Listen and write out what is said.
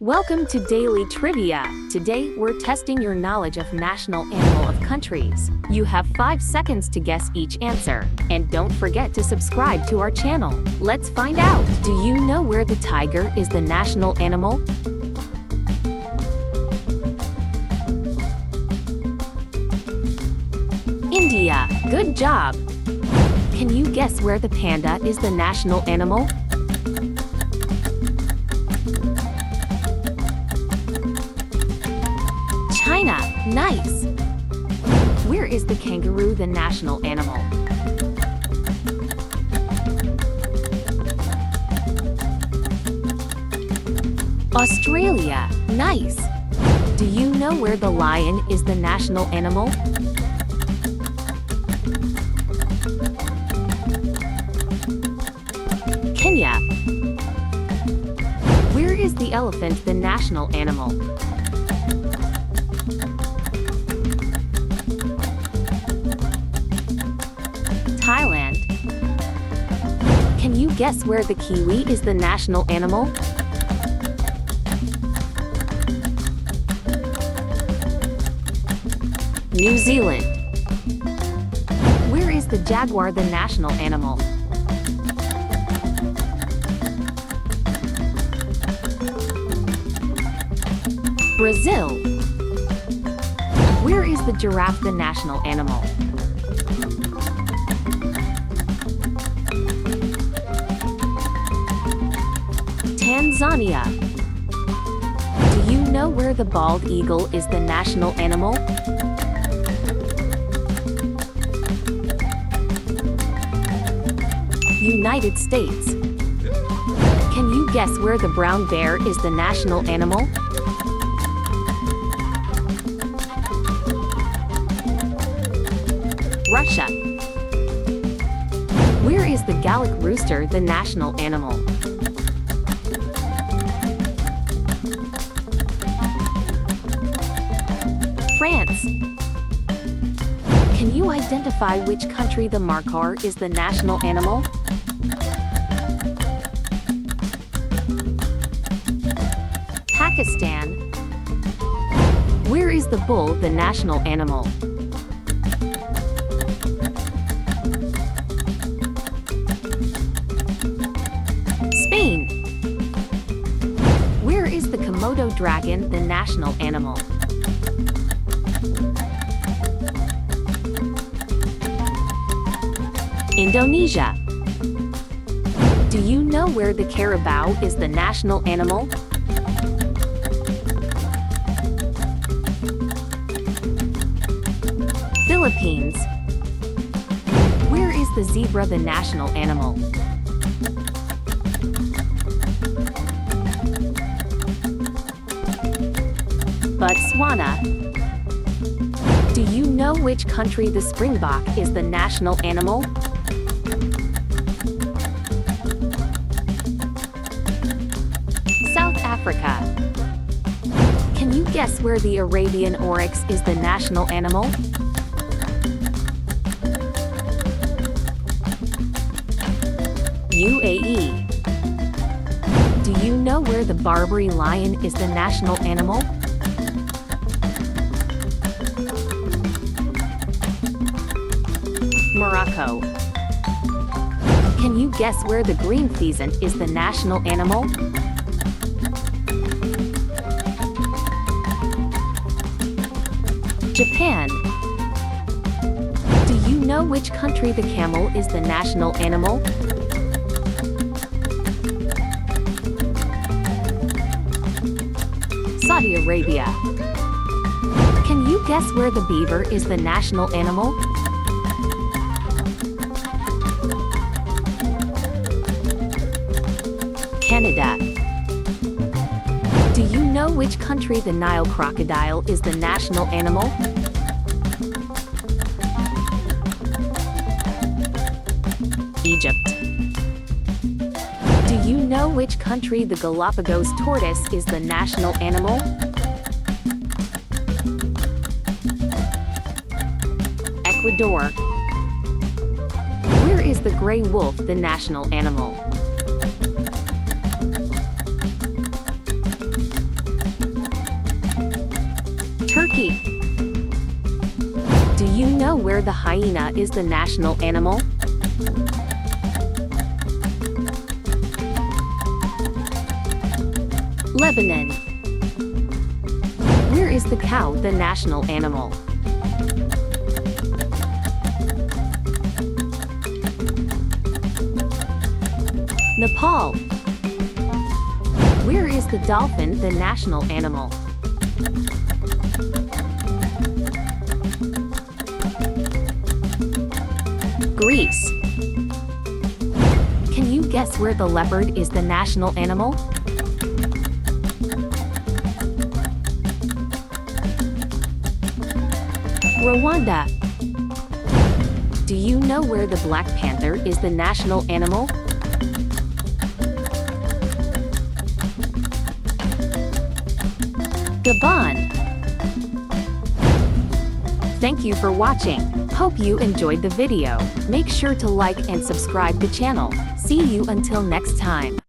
Welcome to Daily Trivia. Today, we're testing your knowledge of national animal of countries. You have 5 seconds to guess each answer. And don't forget to subscribe to our channel. Let's find out. Do you know where the tiger is the national animal? India. Good job. Can you guess where the panda is the national animal? China. Nice. Where is the kangaroo the national animal? Australia. Nice. Do you know where the lion is the national animal? Kenya. Where is the elephant the national animal? Thailand. Can you guess where the kiwi is the national animal? New Zealand. Where is the jaguar the national animal? Brazil. Where is the giraffe the national animal? Tanzania. Do you know where the bald eagle is the national animal? United States. Can you guess where the brown bear is the national animal? Russia. Where is the Gallic rooster the national animal? France. Can you identify which country the markhor is the national animal? Pakistan. Where is the bull the national animal? Spain. Where is the Komodo dragon the national animal? Indonesia. Do you know where the carabao is the national animal? Philippines. Where is the zebra the national animal? Botswana. Do you know which country the springbok is the national animal? South Africa. Can you guess where the Arabian oryx is the national animal? UAE. Do you know where the Barbary lion is the national animal? Morocco. Can you guess where the green pheasant is the national animal? Japan. Do you know which country the camel is the national animal? Saudi Arabia. Can you guess where the beaver is the national animal? Canada. Do you know which country the Nile crocodile is the national animal? Egypt. Do you know which country the Galapagos tortoise is the national animal? Ecuador. Where is the gray wolf the national animal? Turkey. Do you know where the hyena is the national animal? Lebanon. Where is the cow the national animal? Nepal. Where is the dolphin the national animal? Greece. Can you guess where the leopard is the national animal? Rwanda. Do you know where the black panther is the national animal? Gabon. Thank you for watching. Hope you enjoyed the video. Make sure to like and subscribe the channel. See you until next time.